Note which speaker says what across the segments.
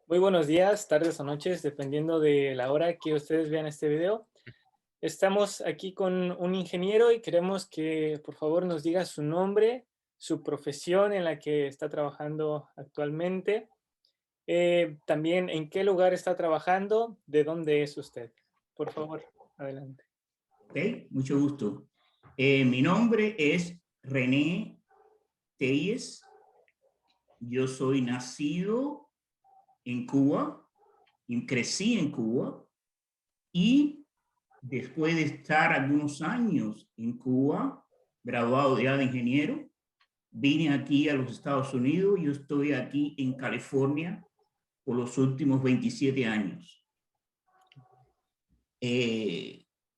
Speaker 1: Muy buenos días, tardes o noches, dependiendo de la hora que ustedes vean este video. Estamos aquí con un ingeniero y queremos que por favor nos diga su nombre, su profesión en la que está trabajando actualmente, también en qué lugar está trabajando, de dónde es usted. Por favor, adelante.
Speaker 2: Ok, mucho gusto. Mi nombre es René Telles. Yo soy nacido en Cuba y crecí en Cuba. Y después de estar algunos años en Cuba, graduado ya de ingeniero, vine aquí a los Estados Unidos. Yo estoy aquí en California por los últimos 27 años.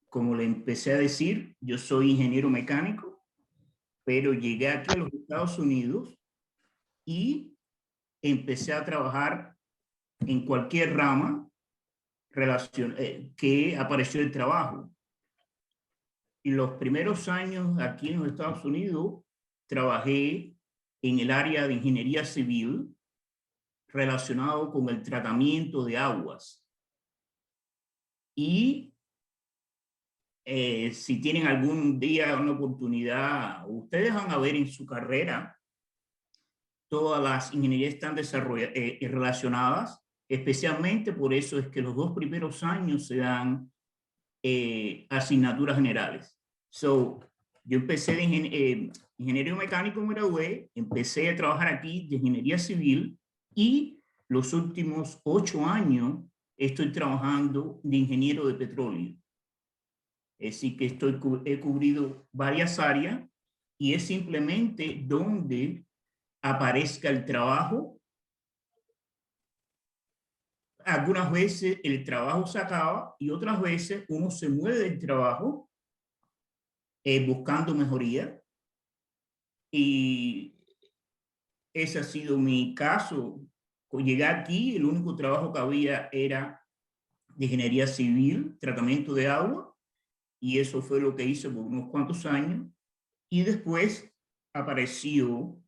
Speaker 2: Como le empecé a decir, yo soy ingeniero mecánico, pero llegué aquí a los Estados Unidos y empecé a trabajar en cualquier rama que apareció el trabajo. Y los primeros años aquí en los Estados Unidos trabajé en el área de ingeniería civil relacionado con el tratamiento de aguas. Y si tienen algún día una oportunidad, ustedes van a ver en su carrera todas las ingenierías están relacionadas, especialmente por eso es que los 2 primeros años se dan asignaturas generales. Yo empecé de ingeniero mecánico, me gradué, empecé a trabajar aquí de ingeniería civil y los últimos 8 años estoy trabajando de ingeniero de petróleo. Es decir, que he cubrido varias áreas y es simplemente donde aparezca el trabajo. Algunas veces el trabajo se acaba y otras veces uno se mueve del trabajo buscando mejoría. Y ese ha sido mi caso. Llegué aquí, el único trabajo que había era de ingeniería civil, tratamiento de agua, y eso fue lo que hice por unos cuantos años. Y después apareció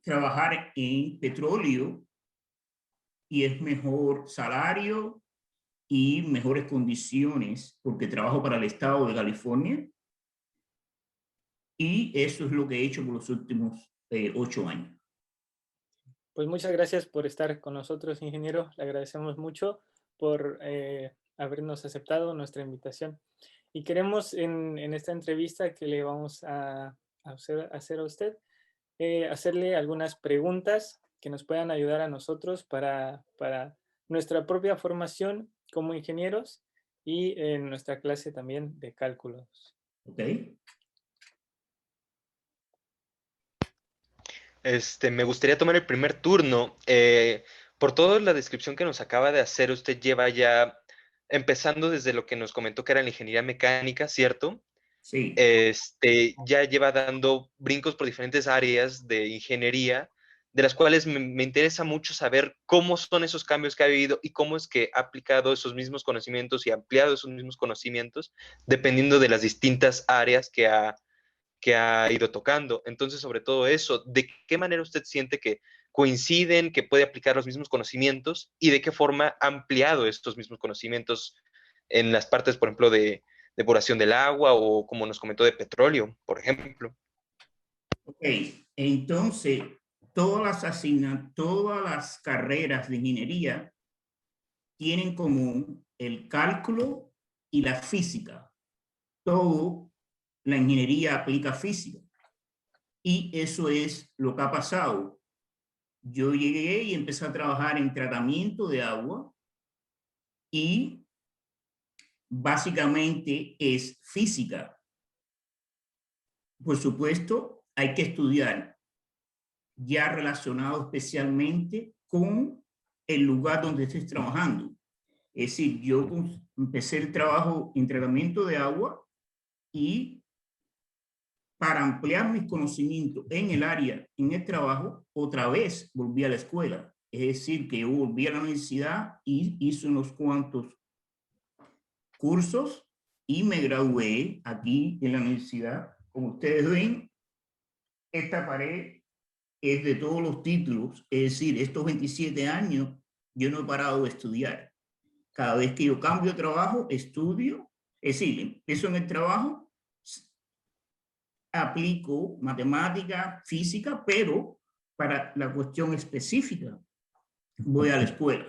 Speaker 2: trabajar en petróleo y es mejor salario y mejores condiciones porque trabajo para el estado de California y eso es lo que he hecho por los últimos 8 años.
Speaker 1: Pues muchas gracias por estar con nosotros, ingeniero. Le agradecemos mucho por habernos aceptado nuestra invitación. Y queremos en esta entrevista que le vamos a hacer a usted, hacerle algunas preguntas que nos puedan ayudar a nosotros para nuestra propia formación como ingenieros y en nuestra clase también de cálculos.
Speaker 2: ¿Ok?
Speaker 3: Me gustaría tomar el primer turno. Por toda la descripción que nos acaba de hacer, usted lleva ya, empezando desde lo que nos comentó que era la ingeniería mecánica, ¿cierto?
Speaker 2: Sí.
Speaker 3: Ya lleva dando brincos por diferentes áreas de ingeniería, de las cuales me interesa mucho saber cómo son esos cambios que ha vivido y cómo es que ha aplicado esos mismos conocimientos y ampliado esos mismos conocimientos, dependiendo de las distintas áreas que ha ido tocando. Entonces, sobre todo eso, ¿de qué manera usted siente que coinciden, que puede aplicar los mismos conocimientos y de qué forma ha ampliado estos mismos conocimientos en las partes, por ejemplo, de depuración del agua o, como nos comentó, de petróleo, por ejemplo?
Speaker 2: Ok, entonces todas las carreras de ingeniería tienen en común el cálculo y la física. Todo la ingeniería aplica física y eso es lo que ha pasado. Yo llegué y empecé a trabajar en tratamiento de agua y básicamente es física. Por supuesto, hay que estudiar ya relacionado especialmente con el lugar donde estés trabajando. Es decir, yo empecé el trabajo en tratamiento de agua y para ampliar mis conocimientos en el área, en el trabajo, otra vez volví a la escuela. Es decir, que yo volví a la universidad y hice unos cuantos cursos y me gradué aquí en la universidad. Como ustedes ven, esta pared es de todos los títulos, es decir, estos 27 años yo no he parado de estudiar. Cada vez que yo cambio de trabajo, estudio. Es decir, empiezo en el trabajo, aplico matemática, física, pero para la cuestión específica voy a la escuela.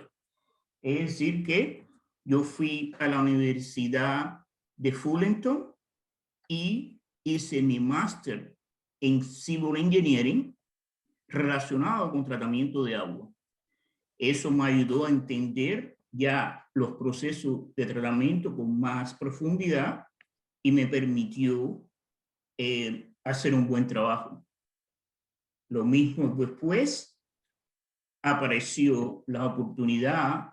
Speaker 2: Es decir, que yo fui a la Universidad de Fullerton y hice mi máster en Civil Engineering relacionado con tratamiento de agua. Eso me ayudó a entender ya los procesos de tratamiento con más profundidad y me permitió hacer un buen trabajo. Lo mismo después apareció la oportunidad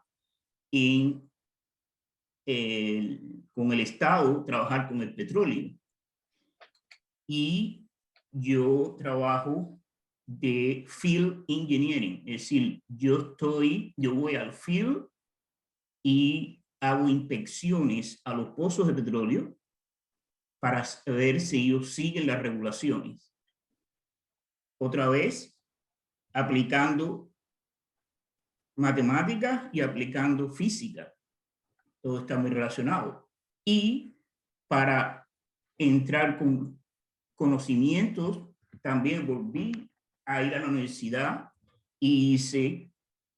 Speaker 2: con el Estado trabajar con el petróleo. Y yo trabajo de field engineering, es decir, yo voy al field y hago inspecciones a los pozos de petróleo para ver si ellos siguen las regulaciones. Otra vez, aplicando matemáticas y aplicando física. Todo está muy relacionado. Y para entrar con conocimientos, también volví a ir a la universidad y hice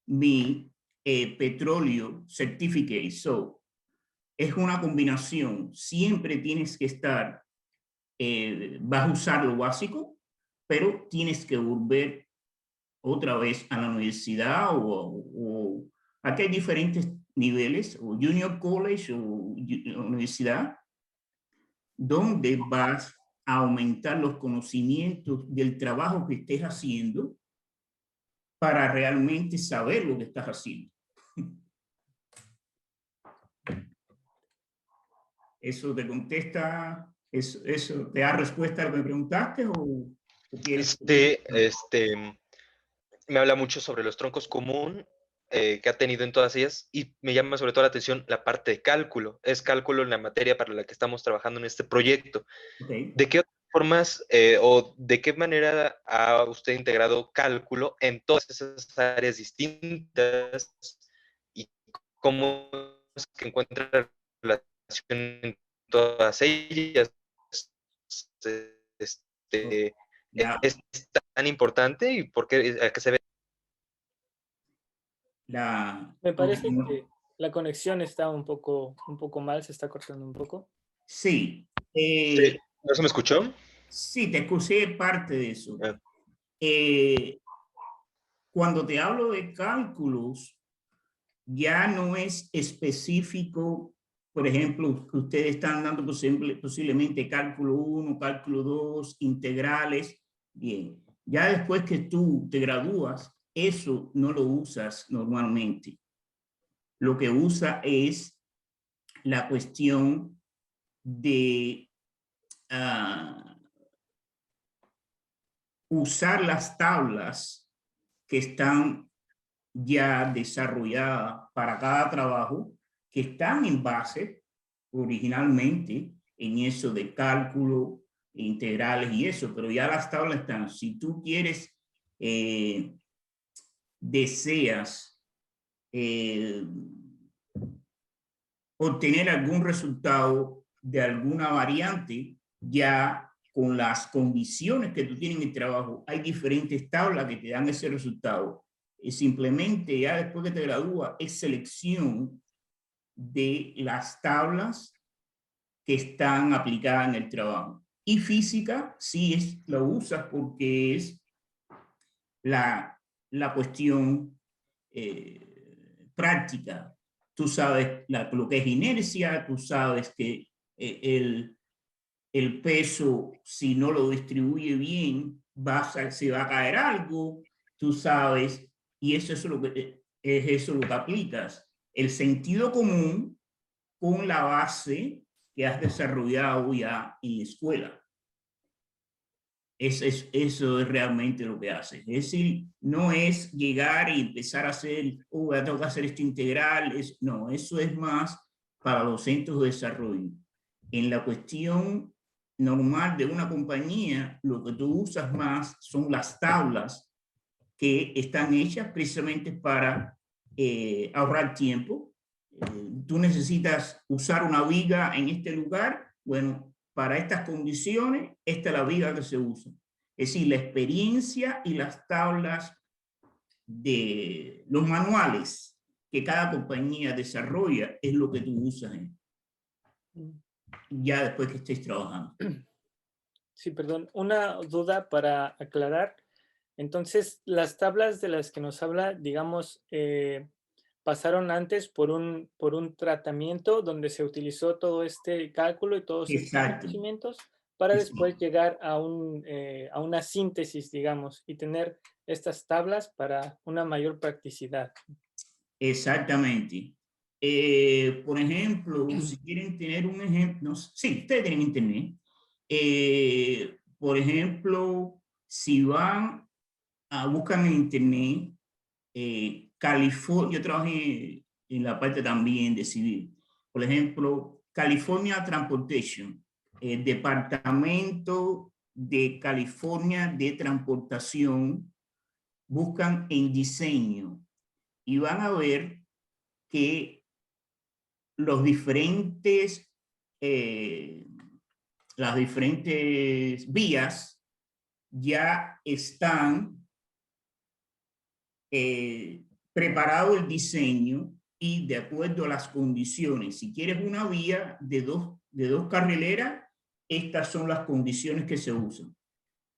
Speaker 2: mi petróleo certificate. So, es una combinación. Siempre tienes que estar, vas a usar lo básico, pero tienes que volver otra vez a la universidad o aquí hay diferentes niveles, o junior college o universidad, donde vas a aumentar los conocimientos del trabajo que estés haciendo para realmente saber lo que estás haciendo. ¿Eso te contesta? ¿Eso te da respuesta a lo que me preguntaste o quieres?
Speaker 3: Me habla mucho sobre los troncos común que ha tenido en todas ellas y me llama sobre todo la atención la parte de cálculo. Es cálculo en la materia para la que estamos trabajando en este proyecto.
Speaker 2: Okay.
Speaker 3: ¿De qué otras formas o de qué manera ha usted integrado cálculo en todas esas áreas distintas y cómo es que encuentra relación en todas ellas? ¿Es tan importante y por qué, a qué se ve?
Speaker 1: Me parece que la conexión está un poco mal, se está cortando un poco.
Speaker 2: Sí.
Speaker 3: Sí. ¿No se me escuchó?
Speaker 2: Sí, te escuché parte de eso. Cuando te hablo de cálculos, ya no es específico, por ejemplo, que ustedes están dando posiblemente cálculo 1, cálculo 2, integrales. Bien, ya después que tú te gradúas, eso no lo usas normalmente. Lo que usa es la cuestión de usar las tablas que están ya desarrolladas para cada trabajo, que están en base originalmente en eso de cálculo, integrales y eso, pero ya las tablas están. Si tú quieres, deseas obtener algún resultado de alguna variante, ya con las condiciones que tú tienes en el trabajo, hay diferentes tablas que te dan ese resultado. Y simplemente ya después que te gradúas, es selección de las tablas que están aplicadas en el trabajo. Y física, sí lo usas porque es la cuestión práctica. Tú sabes lo que es inercia, tú sabes que el peso, si no lo distribuye bien, se va a caer algo, tú sabes, y eso es lo que aplicas. El sentido común con la base que has desarrollado ya en la escuela. Eso es realmente lo que hace. Es decir, no es llegar y empezar a hacer, tengo que hacer esto integral. No, eso es más para los centros de desarrollo. En la cuestión normal de una compañía, lo que tú usas más son las tablas que están hechas precisamente para ahorrar tiempo. Tú necesitas usar una viga en este lugar. Bueno, para estas condiciones, esta es la viga que se usa. Es decir, la experiencia y las tablas de los manuales que cada compañía desarrolla es lo que tú usas ya después que estés trabajando.
Speaker 1: Sí, perdón, una duda para aclarar. Entonces, las tablas de las que nos habla, digamos, pasaron antes por un tratamiento donde se utilizó todo este cálculo y todos estos
Speaker 2: Exacto.
Speaker 1: conocimientos para después llegar a una síntesis, digamos, y tener estas tablas para una mayor practicidad.
Speaker 2: Exactamente. Por ejemplo, si quieren tener un ejemplo, sí, ustedes tienen internet. Por ejemplo, si van a buscar en internet, California, yo trabajé en la parte también de civil. Por ejemplo, California Transportation, el Departamento de California de Transportación, buscan en diseño y van a ver que los diferentes, las diferentes vías ya están preparado el diseño y de acuerdo a las condiciones. Si quieres una vía de dos carrileras, estas son las condiciones que se usan.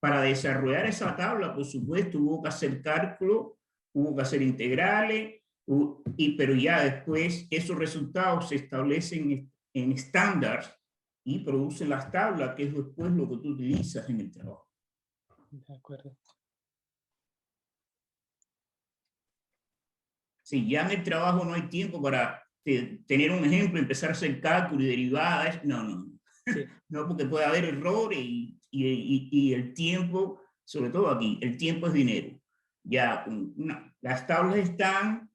Speaker 2: Para desarrollar esa tabla, por supuesto, hubo que hacer cálculo, hubo que hacer integrales, pero ya después esos resultados se establecen en estándares y producen las tablas, que es después lo que tú utilizas en el trabajo.
Speaker 1: De acuerdo.
Speaker 2: Sí, ya en el trabajo no hay tiempo para tener un ejemplo, empezar a hacer cálculo y derivadas. No. Sí. No, porque puede haber errores y el tiempo, sobre todo aquí, el tiempo es dinero. Ya las tablas están,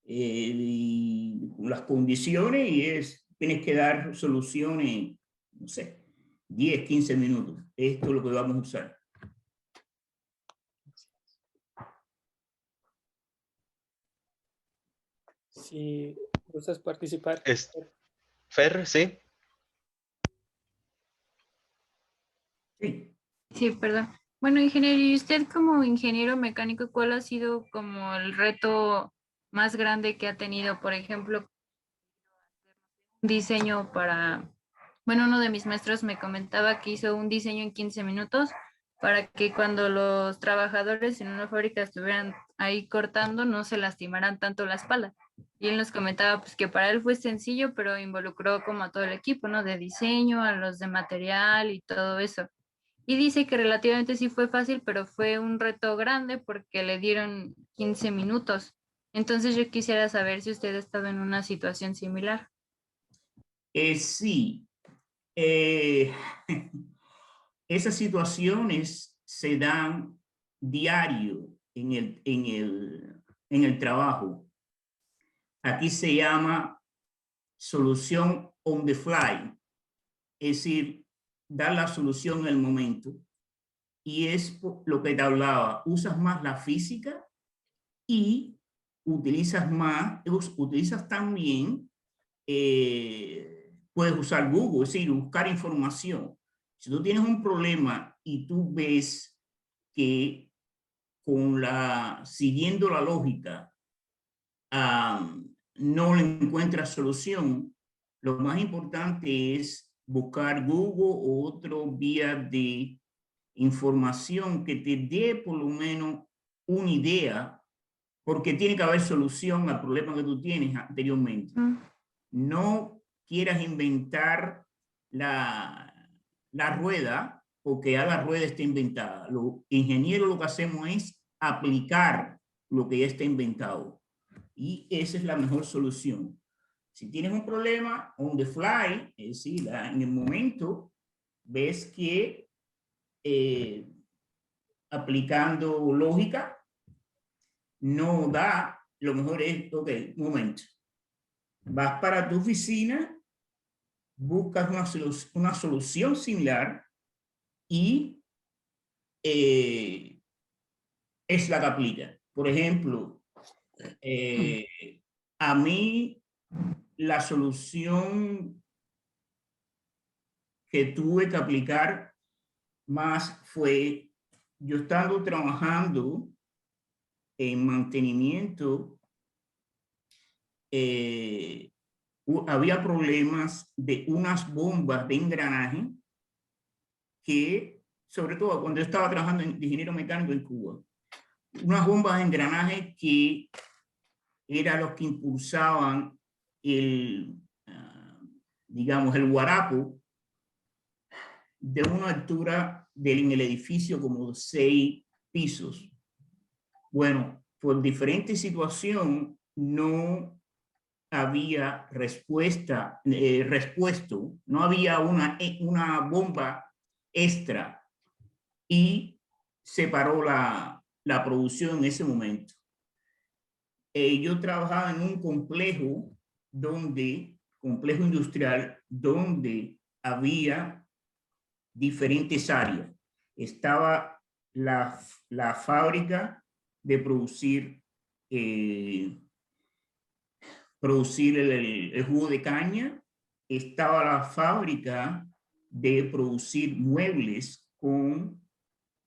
Speaker 2: las condiciones tienes que dar soluciones, no sé, 10, 15 minutos. Esto es lo que vamos a usar.
Speaker 1: Si gustas participar.
Speaker 3: Fer, ¿sí?
Speaker 4: Sí, perdón. Bueno, ingeniero, ¿y usted como ingeniero mecánico, cuál ha sido como el reto más grande que ha tenido? Por ejemplo, un diseño para, bueno, uno de mis maestros me comentaba que hizo un diseño en 15 minutos para que cuando los trabajadores en una fábrica estuvieran ahí cortando no se lastimaran tanto la espalda. Y él nos comentaba pues que para él fue sencillo, pero involucró como a todo el equipo, ¿no? De diseño, a los de material y todo eso. Y dice que relativamente sí fue fácil, pero fue un reto grande porque le dieron 15 minutos. Entonces yo quisiera saber si usted ha estado en una situación similar.
Speaker 2: Sí. Esas situaciones se dan diario en el trabajo. Aquí se llama solución on the fly, es decir, dar la solución en el momento. Y es lo que te hablaba, usas más la física y utilizas también, puedes usar Google, es decir, buscar información. Si tú tienes un problema y tú ves que siguiendo la lógica, no le encuentras solución, lo más importante es buscar Google o otro vía de información que te dé por lo menos una idea, porque tiene que haber solución al problema que tú tienes anteriormente. No quieras inventar la rueda porque ya la rueda está inventada. Los ingenieros lo que hacemos es aplicar lo que ya está inventado. Y esa es la mejor solución. Si tienes un problema on the fly, es decir, en el momento, ves que aplicando lógica no da, lo mejor es, ok, un momento. Vas para tu oficina, buscas una solución similar y es la que aplica. Por ejemplo, A mí, la solución que tuve que aplicar más fue, yo estando trabajando en mantenimiento, había problemas de unas bombas de engranaje que, sobre todo cuando yo estaba trabajando de ingeniero mecánico en Cuba, unas bombas de engranaje que eran los que impulsaban digamos, el guarapo de una altura en el edificio como 6 pisos. Bueno, por diferente situación no había respuesto, no había una bomba extra y se paró la producción en ese momento. Yo trabajaba en un complejo industrial donde había diferentes áreas. Estaba la fábrica de producir el jugo de caña, estaba la fábrica de producir muebles con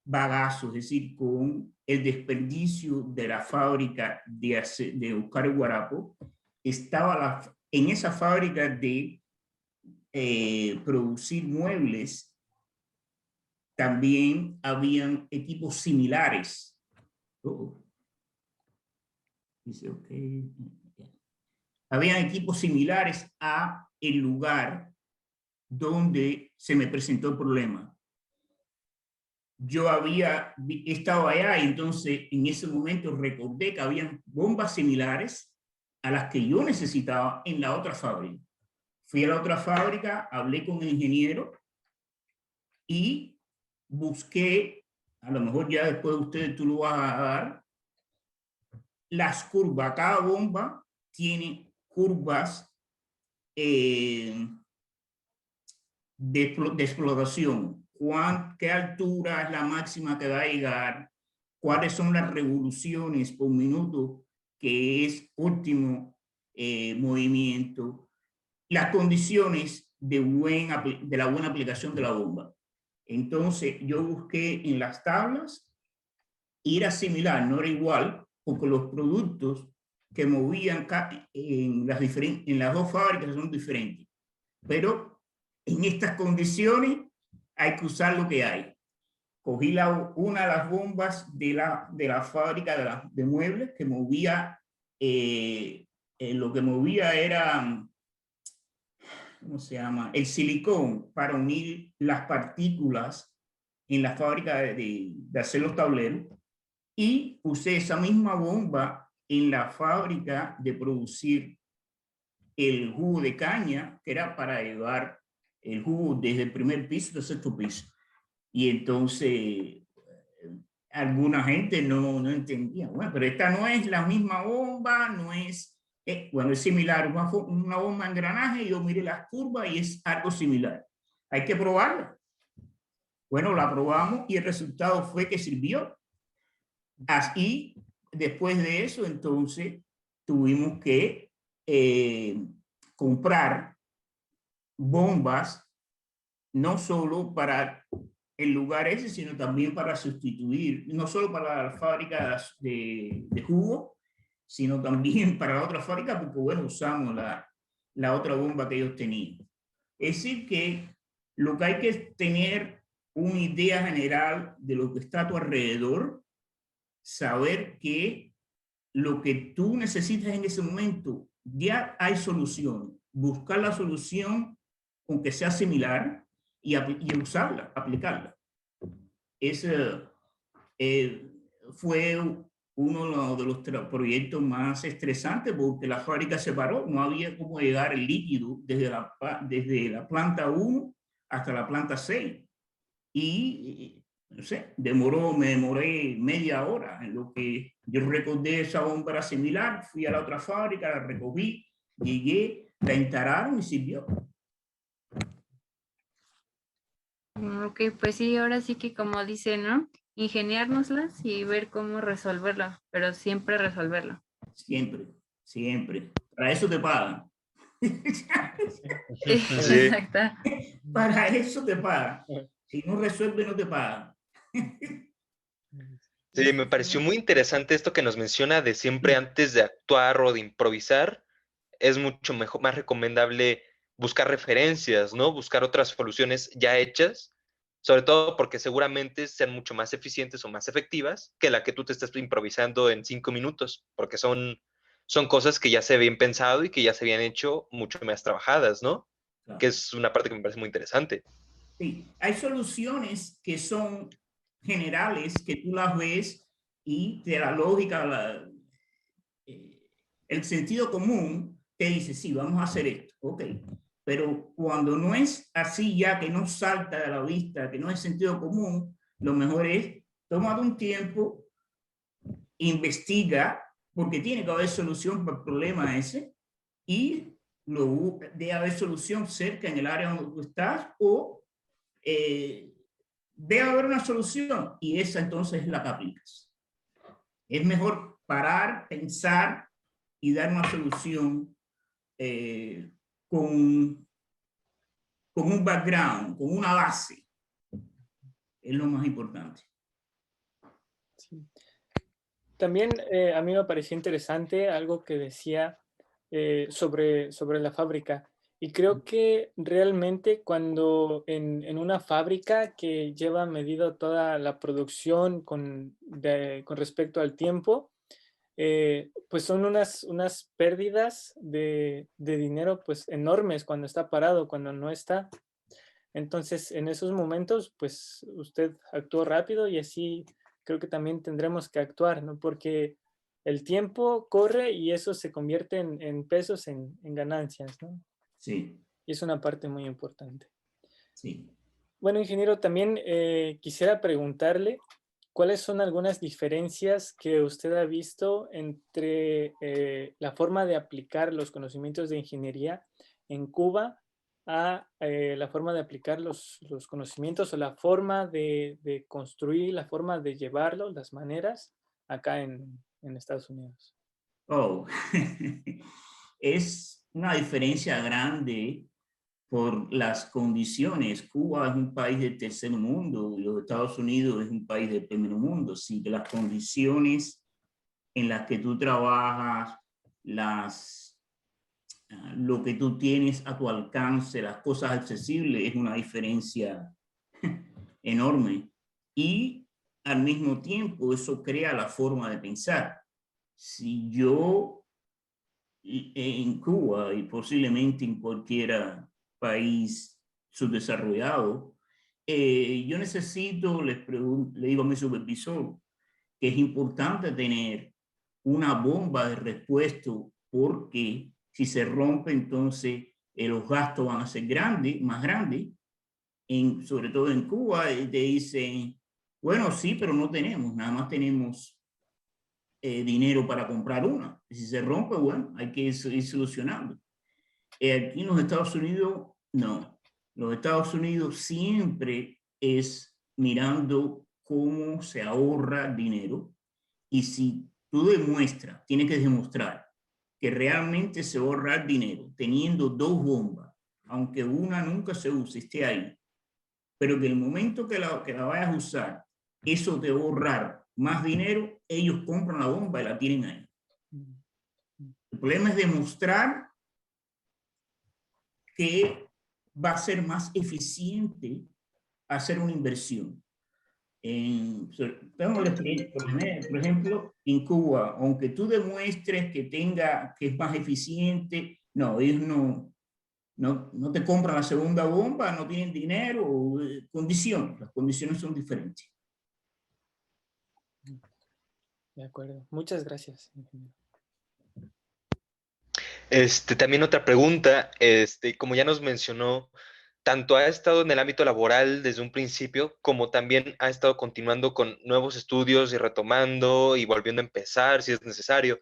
Speaker 2: bagazo, es decir, con el desperdicio de la fábrica de Oscar el Guarapo. Estaba en esa fábrica de producir muebles, también habían equipos similares. Dice, okay. Habían equipos similares a el lugar donde se me presentó el problema. Yo había estado allá y entonces en ese momento recordé que habían bombas similares a las que yo necesitaba en la otra fábrica. Fui a la otra fábrica, hablé con el ingeniero y busqué, a lo mejor ya después tú lo vas a dar, las curvas. Cada bomba tiene curvas de explotación. ¿Qué altura es la máxima que va a llegar? ¿Cuáles son las revoluciones por minuto que es último movimiento? Las condiciones de la buena aplicación de la bomba. Entonces yo busqué en las tablas y era similar, no era igual, porque los productos que movían en las dos fábricas son diferentes. Pero en estas condiciones hay que usar lo que hay. Cogí una de las bombas de la fábrica de muebles que movía, lo que movía era, ¿cómo se llama? El silicón para unir las partículas en la fábrica de hacer los tableros, y usé esa misma bomba en la fábrica de producir el jugo de caña, que era para llevar el jugo desde el primer piso al sexto piso. Y entonces alguna gente no entendía, bueno, pero esta no es la misma bomba, no es, bueno, es similar, una bomba de engranaje, yo miré las curvas y es algo similar. Hay que probarla. Bueno, la probamos y el resultado fue que sirvió. Así, después de eso, entonces, tuvimos que comprar bombas, no solo para el lugar ese, sino también para sustituir, no solo para la fábrica de jugo, sino también para la otra fábrica, porque bueno, usamos la otra bomba que ellos tenían. Es decir, que lo que hay que tener una idea general de lo que está a tu alrededor, saber que lo que tú necesitas en ese momento, ya hay solución. Buscar la solución, aunque sea similar, y usarla, aplicarla. Ese fue uno de los proyectos más estresantes porque la fábrica se paró, no había cómo llegar el líquido desde la planta 1 hasta la planta 6. Y no sé, me demoré media hora en lo que yo recordé esa bomba similar, fui a la otra fábrica, la recogí, llegué, la instalaron y sirvió.
Speaker 4: Ok, pues sí, ahora sí que como dice, ¿no? Ingeniárnoslas y ver cómo resolverlo, pero siempre resolverlo.
Speaker 2: Siempre, siempre. Para eso te pagan.
Speaker 3: Sí.
Speaker 4: Exacto.
Speaker 2: Para eso te pagan. Si no resuelve, no te pagan.
Speaker 3: Sí, me pareció muy interesante esto que nos menciona de siempre antes de actuar o de improvisar, es mucho mejor, más recomendable buscar referencias, ¿no? Buscar otras soluciones ya hechas, sobre todo porque seguramente sean mucho más eficientes o más efectivas que la que tú te estás improvisando en 5 minutos, porque son cosas que ya se habían pensado y que ya se habían hecho mucho más trabajadas, ¿no?
Speaker 2: Claro.
Speaker 3: Que es una parte que me parece muy interesante.
Speaker 2: Sí, hay soluciones que son generales, que tú las ves y de la lógica, el sentido común te dice, sí, vamos a hacer esto, ok. Pero cuando no es así ya, que no salta de la vista, que no es sentido común, lo mejor es tomar un tiempo, investiga, porque tiene que haber solución para el problema ese, y debe haber solución cerca en el área donde tú estás, o debe haber una solución, y esa entonces es la que aplicas. Es mejor parar, pensar y dar una solución con un background, con una base. Es lo más importante.
Speaker 1: Sí. También a mí me pareció interesante algo que decía sobre la fábrica. Y creo que realmente cuando en una fábrica que lleva medido toda la producción con respecto al tiempo, pues son unas pérdidas de dinero pues enormes cuando está parado, cuando no está. Entonces, en esos momentos, pues usted actuó rápido y así creo que también tendremos que actuar, ¿no? Porque el tiempo corre y eso se convierte en pesos, en ganancias, ¿no?
Speaker 2: Sí,
Speaker 1: Y es una parte muy importante.
Speaker 2: sí.
Speaker 1: Bueno, ingeniero, también quisiera preguntarle cuáles son algunas diferencias que usted ha visto entre la forma de aplicar los conocimientos de ingeniería en Cuba a la forma de aplicar los conocimientos o la forma de construir, la forma de llevarlos, las maneras acá en Estados Unidos.
Speaker 2: Oh, es una diferencia grande por las condiciones. Cuba es un país del tercer mundo y los Estados Unidos es un país del primer mundo. Así que las condiciones en las que tú trabajas, lo que tú tienes a tu alcance, las cosas accesibles, es una diferencia enorme. Y al mismo tiempo eso crea la forma de pensar. Si yo en Cuba y posiblemente en cualquier país subdesarrollado, yo necesito, le digo a mi supervisor, que es importante tener una bomba de repuesto porque si se rompe, entonces los gastos van a ser grandes, más grandes. Sobre todo en Cuba, te dicen, bueno, sí, pero no tenemos, nada más tenemos dinero para comprar una. Y si se rompe, bueno, hay que ir solucionando. Aquí en los Estados Unidos, no. Los Estados Unidos siempre es mirando cómo se ahorra dinero. Y si tú demuestras, tienes que demostrar que realmente se va a ahorrar dinero teniendo dos bombas, aunque una nunca se use, esté ahí, pero que el momento que la vayas a usar, eso te va a ahorrar más dinero, ellos compran la bomba y la tienen ahí. El problema es demostrar que va a ser más eficiente hacer una inversión. Por ejemplo, en Cuba, aunque tú demuestres que es más eficiente, no, ellos no te compran la segunda bomba, no tienen dinero, las condiciones son diferentes.
Speaker 1: De acuerdo. Muchas gracias, ingeniero.
Speaker 3: También otra pregunta, como ya nos mencionó, tanto ha estado en el ámbito laboral desde un principio, como también ha estado continuando con nuevos estudios y retomando y volviendo a empezar si es necesario.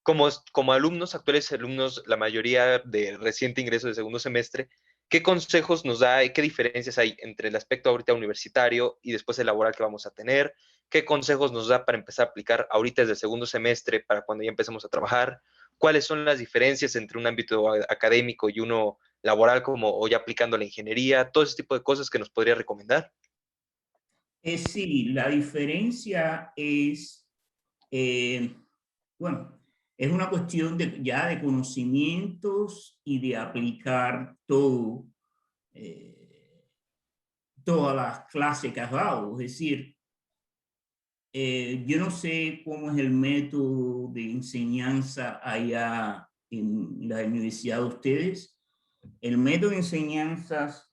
Speaker 3: Como alumnos, actuales alumnos, la mayoría de reciente ingreso de segundo semestre, ¿qué consejos nos da y qué diferencias hay entre el aspecto ahorita universitario y después el laboral que vamos a tener? ¿Qué consejos nos da para empezar a aplicar ahorita desde el segundo semestre para cuando ya empecemos a trabajar? ¿Cuáles son las diferencias entre un ámbito académico y uno laboral, como o ya aplicando la ingeniería? Todo ese tipo de cosas que nos podría recomendar.
Speaker 2: Sí, la diferencia es, bueno, es una cuestión ya de conocimientos y de aplicar todo, todas las clases que has dado. Es decir, yo no sé cómo es el método de enseñanza allá en la universidad de ustedes. El método de enseñanzas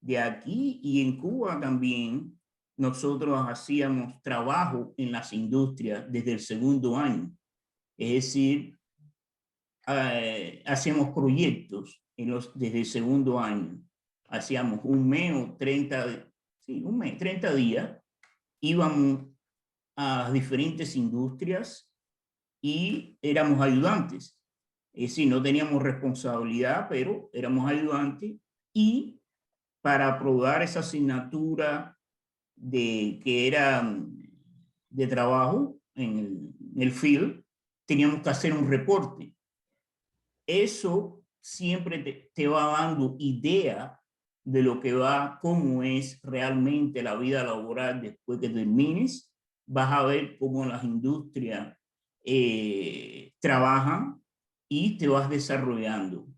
Speaker 2: de aquí y en Cuba también, nosotros hacíamos trabajo en las industrias desde el segundo año. Es decir, hacíamos proyectos desde el segundo año. Hacíamos un mes o 30, sí, un mes, 30 días. Íbamos a diferentes industrias y éramos ayudantes. Es decir, no teníamos responsabilidad, pero éramos ayudantes, y para aprobar esa asignatura que era de trabajo en el field, teníamos que hacer un reporte. Eso siempre te va dando idea de lo que va, cómo es realmente la vida laboral después que termines. Vas a ver cómo las industrias trabajan y te vas desarrollando.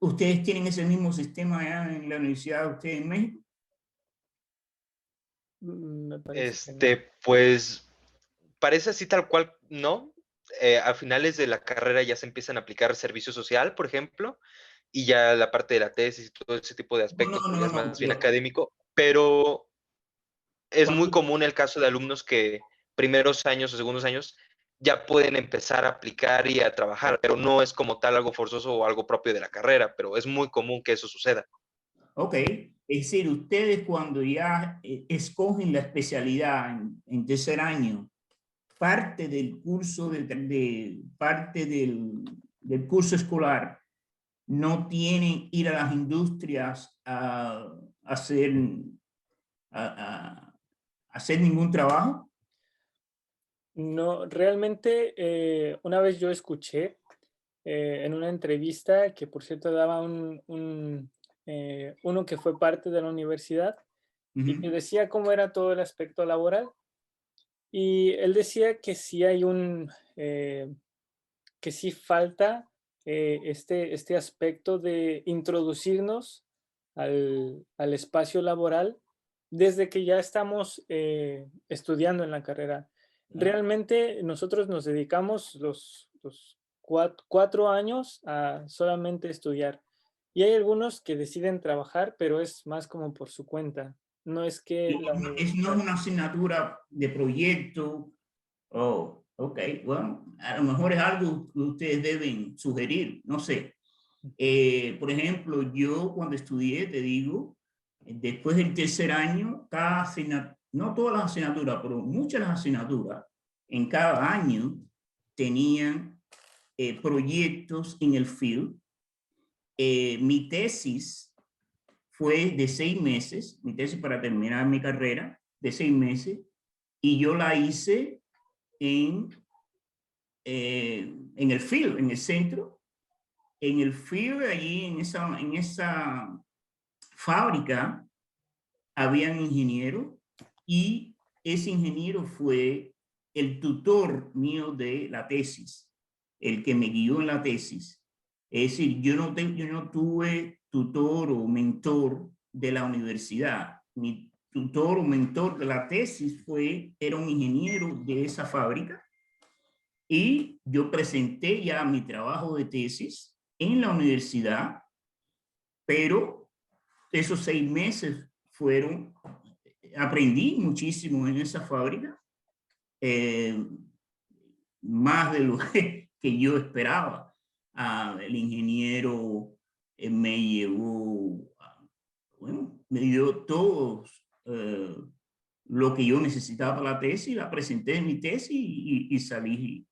Speaker 2: ¿Ustedes tienen ese mismo sistema allá en la universidad de ustedes en México?
Speaker 1: Me parece que no.
Speaker 3: Pues parece así tal cual, ¿no? A finales de la carrera ya se empiezan a aplicar servicio social, por ejemplo, y ya la parte de la tesis y todo ese tipo de aspectos, pues ya es más bien académico, pero es muy común el caso de alumnos que primeros años o segundos años ya pueden empezar a aplicar y a trabajar, pero no es como tal algo forzoso o algo propio de la carrera, pero es muy común que eso suceda.
Speaker 2: Ok, es decir, ustedes cuando ya escogen la especialidad en tercer año, parte del curso, parte del curso escolar, no tienen ir a las industrias a hacer, a hacer ningún trabajo.
Speaker 1: No, realmente una vez yo escuché en una entrevista que por cierto daba uno que fue parte de la universidad y que decía cómo era todo el aspecto laboral. Y él decía que sí hay que sí falta este aspecto de introducirnos al espacio laboral desde que ya estamos estudiando en la carrera. Realmente nosotros nos dedicamos los 4 años a solamente estudiar. Y hay algunos que deciden trabajar, pero es más como por su cuenta. No es que la
Speaker 2: No es
Speaker 1: universidad...
Speaker 2: una asignatura de proyecto. Oh, ok, bueno, a lo mejor es algo que ustedes deben sugerir, no sé. Por ejemplo, yo cuando estudié, te digo, después del tercer año, cada asignatura, no todas las asignaturas, pero muchas de las asignaturas, en cada año tenían proyectos en el field. Mi tesis fue de 6 meses, mi tesis para terminar mi carrera, de 6 meses, y yo la hice en el field, en el centro, en el field, allí en esa fábrica, habían ingenieros, y ese ingeniero fue el tutor mío de la tesis, el que me guió en la tesis. Es decir, yo no tuve tutor o mentor de la universidad. Mi tutor o mentor de la tesis era un ingeniero de esa fábrica, y yo presenté ya mi trabajo de tesis en la universidad, pero esos 6 meses aprendí muchísimo en esa fábrica, eh, más de lo que yo esperaba. El ingeniero me llevó, bueno, me dio todo lo que yo necesitaba para la tesis, la presenté en mi tesis y salí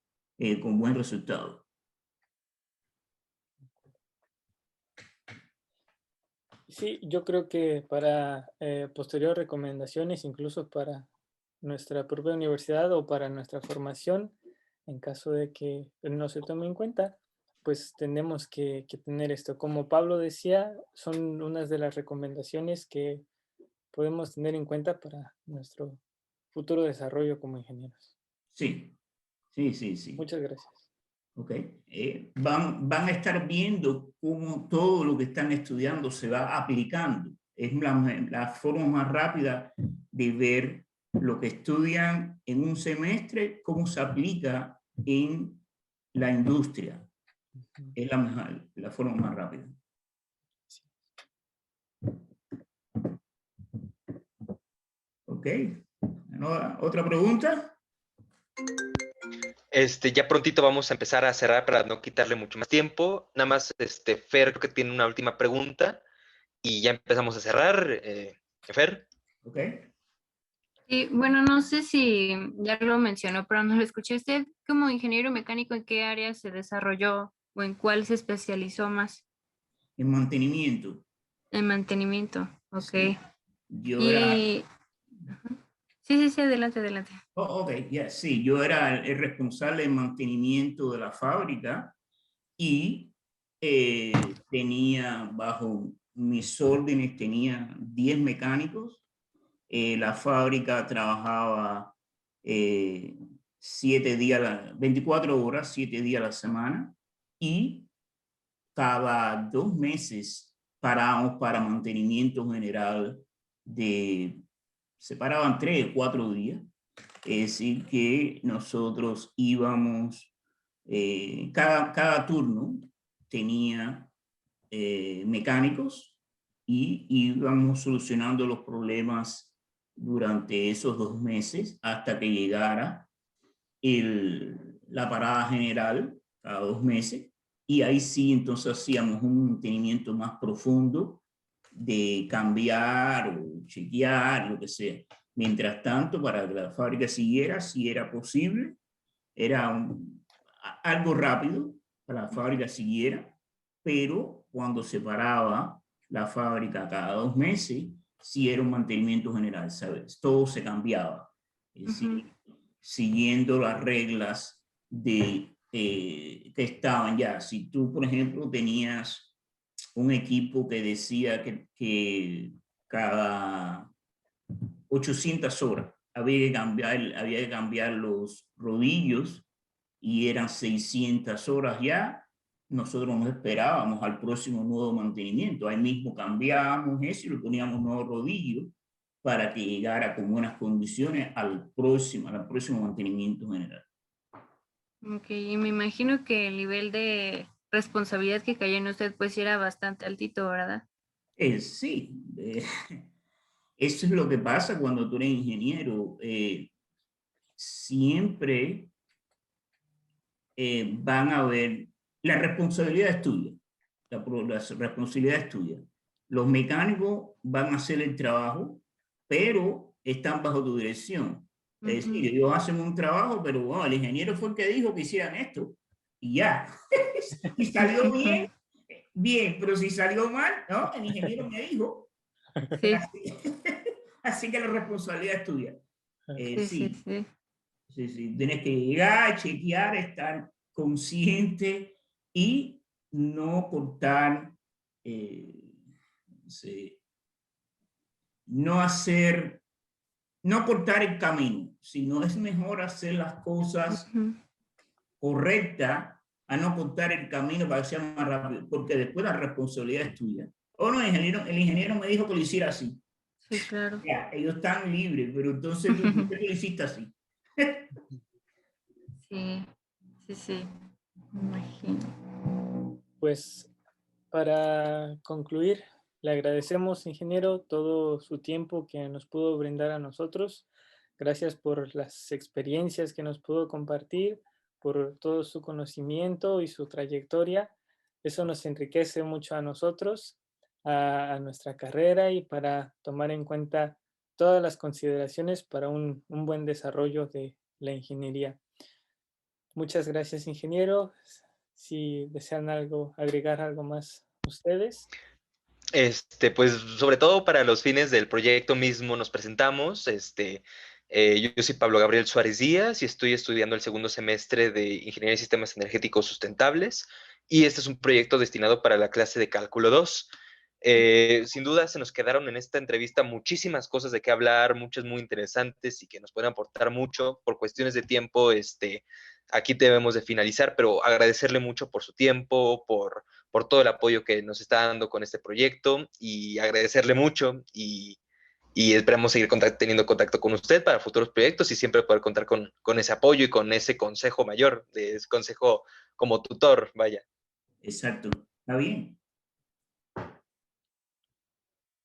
Speaker 2: con buen resultado.
Speaker 1: Sí, yo creo que para posteriores recomendaciones, incluso para nuestra propia universidad o para nuestra formación, en caso de que no se tome en cuenta, pues tenemos que tener esto. Como Pablo decía, son unas de las recomendaciones que podemos tener en cuenta para nuestro futuro desarrollo como ingenieros.
Speaker 2: Sí, sí, sí, sí.
Speaker 1: Muchas gracias.
Speaker 2: ¿Ok? Van a estar viendo cómo todo lo que están estudiando se va aplicando. Es la forma más rápida de ver lo que estudian en un semestre, cómo se aplica en la industria. Es la forma más rápida. ¿Ok? ¿Otra pregunta?
Speaker 3: Ya prontito vamos a empezar a cerrar para no quitarle mucho más tiempo. Nada más, Fer creo que tiene una última pregunta y ya empezamos a cerrar. Fer.
Speaker 2: ¿Ok?
Speaker 4: Sí, bueno, no sé si ya lo mencionó, pero no lo escuché. ¿Usted como ingeniero mecánico en qué área se desarrolló o en cuál se especializó más?
Speaker 2: En mantenimiento.
Speaker 4: En mantenimiento, ok.
Speaker 2: Sí. Yo era...
Speaker 4: Y sí, sí, sí, adelante, adelante.
Speaker 2: Oh, ok, ya, sí, yo era el responsable de mantenimiento de la fábrica y tenía bajo mis órdenes, tenía 10 mecánicos. La fábrica trabajaba 24 horas, 7 días a la semana y cada 2 meses parábamos para mantenimiento general se paraban 3 o 4 días. Es decir, que nosotros íbamos, cada turno tenía mecánicos y íbamos solucionando los problemas durante esos 2 meses hasta que llegara la parada general cada 2 meses. Y ahí sí, entonces hacíamos un mantenimiento más profundo de cambiar o chequear, lo que sea. Mientras tanto, para que la fábrica siguiera, si era posible, era algo rápido para la fábrica siguiera, pero cuando se paraba la fábrica cada 2 meses, sí era un mantenimiento general, ¿sabes? Todo se cambiaba. Es decir, siguiendo las reglas que estaban ya. Si tú, por ejemplo, tenías un equipo que decía que cada 800 horas había que cambiar los rodillos y eran 600 horas ya, nosotros nos esperábamos al próximo nuevo mantenimiento. Ahí mismo cambiábamos eso y le poníamos nuevos rodillos para que llegara con buenas condiciones al próximo mantenimiento general.
Speaker 4: Ok, y me imagino que el nivel de responsabilidad que cayó en usted pues sí era bastante altito, ¿verdad?
Speaker 2: Sí, eso es lo que pasa cuando tú eres ingeniero. Siempre van a ver, la responsabilidad es tuya, la responsabilidad es tuya. Los mecánicos van a hacer el trabajo, pero están bajo tu dirección. Es decir, ellos hacen un trabajo, pero bueno, el ingeniero fue el que dijo que hicieran esto. Y ya. Y salió bien, bien, pero si salió mal, ¿no? El ingeniero me dijo.
Speaker 4: Sí,
Speaker 2: Así, así que la responsabilidad es tuya.
Speaker 4: sí, sí,
Speaker 2: Sí,
Speaker 4: sí.
Speaker 2: sí, sí. Tienes que llegar, chequear, estar consciente y no cortar, eh, sí, no hacer, no cortar el camino, sino es mejor hacer las cosas correctas a no cortar el camino para que sea más rápido, porque después la responsabilidad es tuya. O no, el ingeniero me dijo que lo hiciera así.
Speaker 4: Sí, claro.
Speaker 2: Ya, ellos están libres, pero entonces tú, ¿por qué lo hiciste así?
Speaker 4: Sí, sí, sí, me imagino.
Speaker 1: Pues para concluir, le agradecemos, ingeniero, todo su tiempo que nos pudo brindar a nosotros. Gracias por las experiencias que nos pudo compartir, por todo su conocimiento y su trayectoria. Eso nos enriquece mucho a nosotros, a nuestra carrera y para tomar en cuenta todas las consideraciones para un buen desarrollo de la ingeniería. Muchas gracias, ingeniero. Si desean agregar algo más ustedes.
Speaker 3: Pues sobre todo para los fines del proyecto mismo nos presentamos. Yo soy Pablo Gabriel Suárez Díaz y estoy estudiando el segundo semestre de Ingeniería de Sistemas Energéticos Sustentables y este es un proyecto destinado para la clase de Cálculo 2. Sin duda se nos quedaron en esta entrevista muchísimas cosas de qué hablar, muchas muy interesantes y que nos pueden aportar mucho. Por cuestiones de tiempo, aquí debemos de finalizar, pero agradecerle mucho por su tiempo, por todo el apoyo que nos está dando con este proyecto y agradecerle mucho y esperamos seguir teniendo contacto con usted para futuros proyectos y siempre poder contar con ese apoyo y con ese consejo mayor, de ese consejo como tutor, vaya.
Speaker 2: Exacto. ¿Está bien?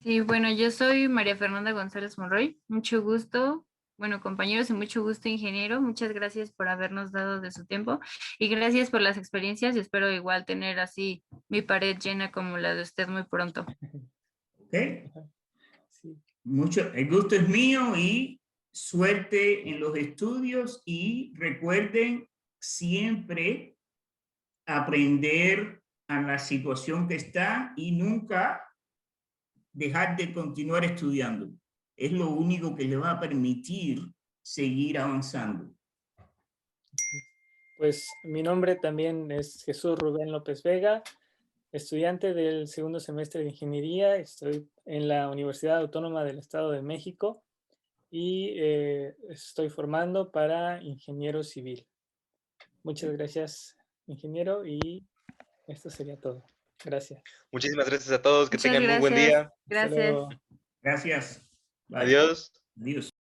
Speaker 4: Sí, bueno, yo soy María Fernanda González Monroy. Mucho gusto. Bueno, compañeros, y mucho gusto, ingeniero. Muchas gracias por habernos dado de su tiempo y gracias por las experiencias y espero igual tener así mi pared llena como la de usted muy pronto.
Speaker 2: ¿Ok?
Speaker 1: Sí.
Speaker 2: El gusto es mío y suerte en los estudios y recuerden siempre aprender a la situación que está y nunca dejar de continuar estudiando. Es lo único que le va a permitir seguir avanzando.
Speaker 1: Pues mi nombre también es Jesús Rubén López Vega, estudiante del segundo semestre de Ingeniería. Estoy en la Universidad Autónoma del Estado de México y estoy formando para ingeniero civil. Muchas gracias, ingeniero, y esto sería todo. Gracias.
Speaker 3: Muchísimas gracias a todos, que
Speaker 4: Muchas
Speaker 3: tengan muy buen
Speaker 4: gracias.
Speaker 3: día.
Speaker 1: Hasta
Speaker 4: Gracias.
Speaker 1: luego.
Speaker 2: Gracias. Bye.
Speaker 3: Adiós.
Speaker 2: Adiós.